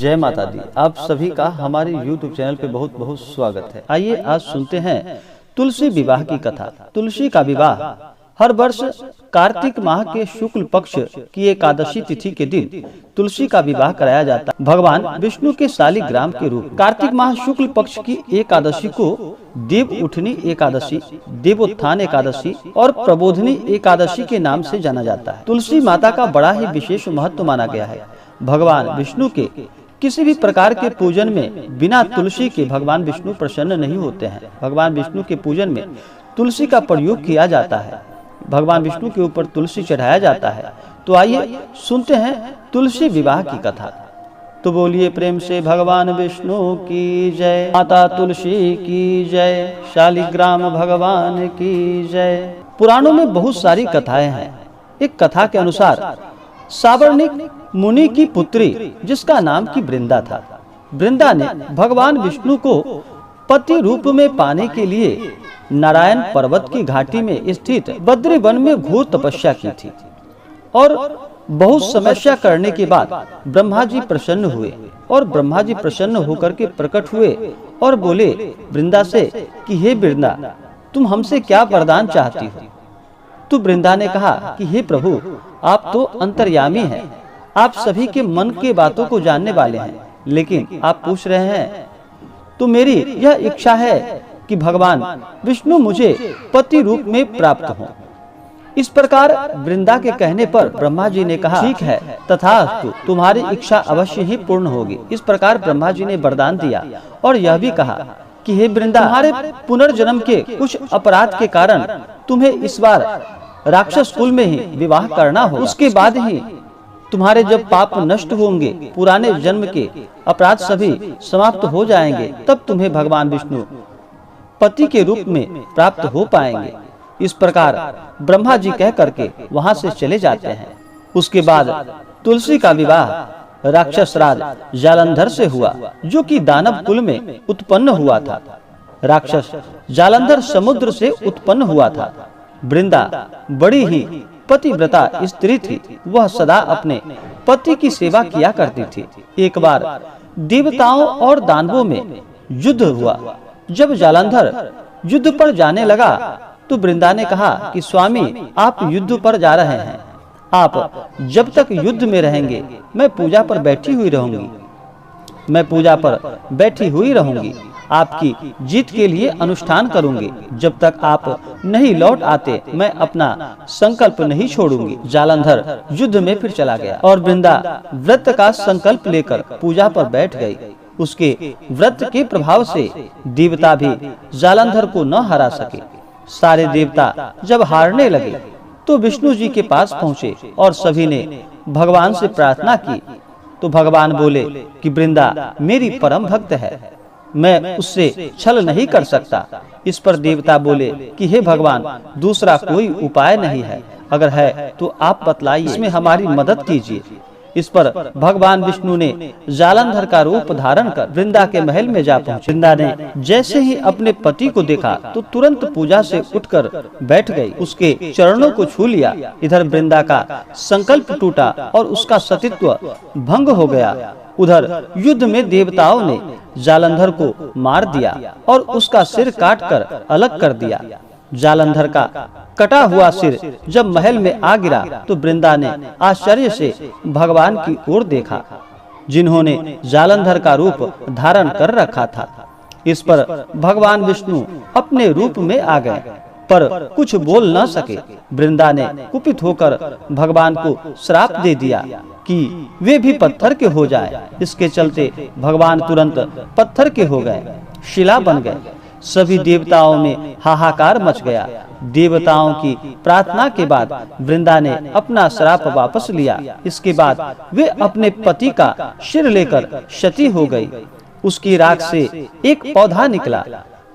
जय माता दी। आप सभी का हमारे YouTube चैनल पे बहुत बहुत स्वागत है। आइए आज सुनते हैं तुलसी विवाह की कथा। तुलसी का विवाह हर वर्ष कार्तिक माह के शुक्ल पक्ष की एकादशी तिथि के दिन तुलसी का विवाह कराया जाता है। भगवान विष्णु के शालिग्राम के रूप कार्तिक माह शुक्ल पक्ष की एकादशी को देव उठनी एकादशी, देवोत्थान एकादशी और प्रबोधनी एकादशी के नाम से जाना जाता है। तुलसी माता का बड़ा ही विशेष महत्व माना गया है। भगवान विष्णु के किसी भी प्रकार के पूजन में बिना तुलसी के भगवान विष्णु प्रसन्न नहीं होते हैं। भगवान विष्णु के पूजन में तुलसी का प्रयोग किया जाता है। भगवान विष्णु के ऊपर तुलसी चढ़ाया जाता है। तो आइए सुनते हैं तुलसी विवाह की कथा। तो बोलिए प्रेम से भगवान विष्णु की जय, माता तुलसी की जय, शालिग्राम भगवान की जय। पुराणों में बहुत सारी कथाएं हैं। एक कथा के अनुसार साबर्णिक मुनि की पुत्री जिसका नाम की वृंदा था, वृंदा ने भगवान विष्णु को पति रूप में पाने के लिए नारायण पर्वत की घाटी में स्थित बद्री वन में घोर तपस्या की थी और बहुत समस्या करने के बाद ब्रह्मा जी प्रसन्न हुए और ब्रह्मा जी प्रसन्न होकर के प्रकट हुए और बोले वृंदा से कि हे वृंदा, तुम हमसे क्या वरदान चाहती हो। तो वृंदा ने कहा कि हे प्रभु, आप तो अंतर्यामी हैं, आप सभी के मन के बातों को जानने वाले हैं, लेकिन आप पूछ रहे हैं तो मेरी यह इच्छा है कि भगवान विष्णु मुझे पति रूप में प्राप्त हों। इस प्रकार वृंदा के कहने पर ब्रह्मा जी ने कहा ठीक है, तथास्तु, तुम्हारी इच्छा अवश्य ही पूर्ण होगी। इस प्रकार ब्रह्मा जी ने वरदान दिया और यह भी कहा कि हे वृंदा, तुम्हारे पुनर्जन्म के कुछ अपराध के कारण तुम्हें इस बार राक्षस कुल में ही विवाह करना होगा। उसके बाद ही तुम्हारे जब पाप नष्ट होंगे, पुराने जन्म के अपराध सभी समाप्त हो जाएंगे, तब तुम्हें भगवान विष्णु पति के रूप में प्राप्त हो पाएंगे। इस प्रकार ब्रह्मा जी कह करके वहां से चले जाते हैं। उसके बाद तुलसी का विवाह राक्षस राज जालंधर से हुआ, जो कि दानव कुल में उत्पन्न हुआ था। राक्षस जालंधर समुद्र से उत्पन्न हुआ था। वृंदा बड़ी ही पतिव्रता स्त्री थी। वह सदा अपने पति की सेवा किया करती थी। एक बार देवताओं और दानवों में युद्ध हुआ। जब जालंधर युद्ध पर जाने लगा तो वृंदा ने कहा कि स्वामी, आप युद्ध पर जा रहे हैं, आप जब तक युद्ध में रहेंगे मैं पूजा पर बैठी हुई रहूंगी, मैं पूजा पर बैठी हुई रहूंगी, आपकी जीत के लिए अनुष्ठान करूंगी। जब तक आप नहीं लौट आते मैं अपना संकल्प नहीं छोड़ूंगी। जालंधर युद्ध में फिर चला गया और वृंदा व्रत का संकल्प लेकर पूजा पर बैठ गई। उसके व्रत के प्रभाव से देवता भी जालंधर को न हरा सके। सारे देवता जब हारने लगे तो विष्णु जी के पास पहुँचे और सभी ने भगवान से प्रार्थना की। तो भगवान बोले कि वृंदा मेरी परम भक्त है, मैं उससे छल नहीं कर सकता। इस पर देवता बोले कि हे भगवान, दूसरा कोई उपाय नहीं है, अगर है तो आप बतलाइए, इसमें हमारी मदद कीजिए। इस पर भगवान विष्णु ने जालंधर का रूप धारण कर वृंदा के महल में जा पहुंचे। वृंदा ने जैसे ही अपने पति को देखा तो तुरंत पूजा से उठकर बैठ गई, उसके चरणों को छू लिया। इधर वृंदा का संकल्प टूटा और उसका सतीत्व भंग हो गया। उधर युद्ध में देवताओं ने जालंधर को मार दिया और उसका सिर काटकर अलग कर दिया। जालंधर का कटा हुआ सिर जब महल में आ गिरा तो वृंदा ने आश्चर्य से भगवान की ओर देखा, जिन्होंने जालंधर का रूप धारण कर रखा था। इस पर भगवान विष्णु अपने रूप में आ गए, पर कुछ बोल न सके। वृंदा ने कुपित होकर भगवान को श्राप दे दिया कि वे भी पत्थर के हो जाए। इसके चलते भगवान तुरंत पत्थर के हो गए, शिला बन गए। सभी देवताओं में हाहाकार मच गया। देवताओं की प्रार्थना के बाद वृंदा ने अपना श्राप वापस लिया। इसके बाद वे अपने पति का सिर लेकर क्षति हो गई। उसकी राख से एक पौधा निकला।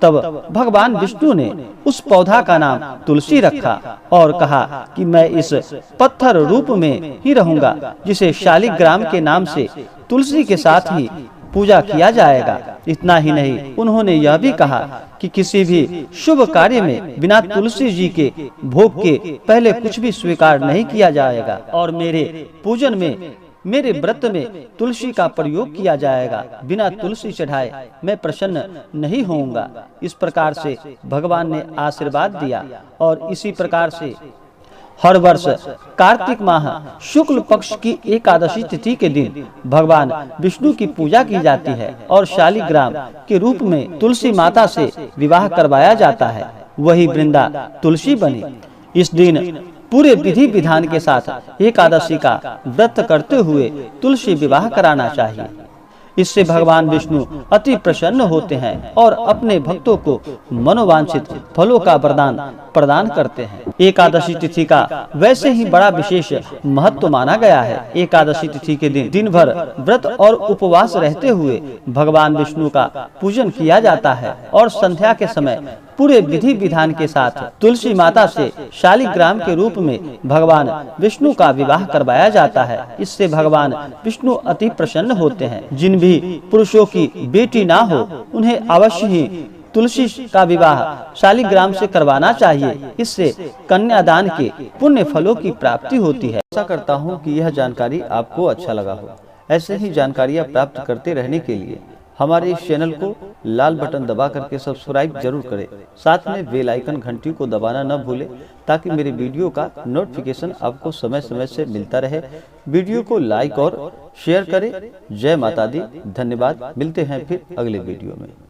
तब भगवान विष्णु ने उस पौधा का नाम तुलसी रखा और कहा कि मैं इस पत्थर रूप में ही रहूंगा, जिसे शालिग्राम के नाम से तुलसी के साथ ही पूजा किया जाएगा। इतना ही नहीं, उन्होंने यह भी कहा कि किसी भी शुभ कार्य में बिना तुलसी जी के भोग के पहले कुछ भी स्वीकार नहीं किया जाएगा और मेरे पूजन में मेरे व्रत में तुलसी का प्रयोग किया जाएगा, बिना तुलसी चढ़ाए मैं प्रसन्न नहीं होऊंगा। इस प्रकार से भगवान ने आशीर्वाद दिया और इसी प्रकार से हर वर्ष कार्तिक माह शुक्ल पक्ष की एकादशी तिथि के दिन भगवान विष्णु की पूजा की जाती है और शालिग्राम के रूप में तुलसी माता से विवाह करवाया जाता है, वही वृंदा तुलसी बनी। इस दिन पूरे विधि विधान के साथ एकादशी का व्रत करते हुए तुलसी विवाह कराना चाहिए। इससे भगवान विष्णु अति प्रसन्न होते हैं और अपने भक्तों को मनोवांछित फलों का वरदान प्रदान करते हैं। एकादशी तिथि का वैसे ही बड़ा विशेष महत्व माना गया है। एकादशी तिथि के दिन भर व्रत और उपवास रहते हुए भगवान विष्णु का पूजन किया जाता है और संध्या के समय पूरे विधि विधान के साथ तुलसी माता से शालिग्राम के रूप में भगवान विष्णु का विवाह करवाया जाता है। इससे भगवान विष्णु अति प्रसन्न होते हैं। जिन भी पुरुषों की बेटी ना हो उन्हें अवश्य ही तुलसी का विवाह शालिग्राम से करवाना चाहिए। इससे कन्यादान के पुण्य फलों की प्राप्ति होती है। आशा करता हूँ कि यह जानकारी आपको अच्छा लगा हो। ऐसे ही जानकारियाँ प्राप्त करते रहने के लिए हमारे इस चैनल को लाल बटन दबा करके सब्सक्राइब जरूर करें। साथ में बेल आइकन घंटी को दबाना न भूलें ताकि मेरे वीडियो का नोटिफिकेशन आपको समय समय से मिलता रहे। वीडियो को लाइक और शेयर करें। जय माता दी। धन्यवाद। मिलते हैं फिर अगले वीडियो में।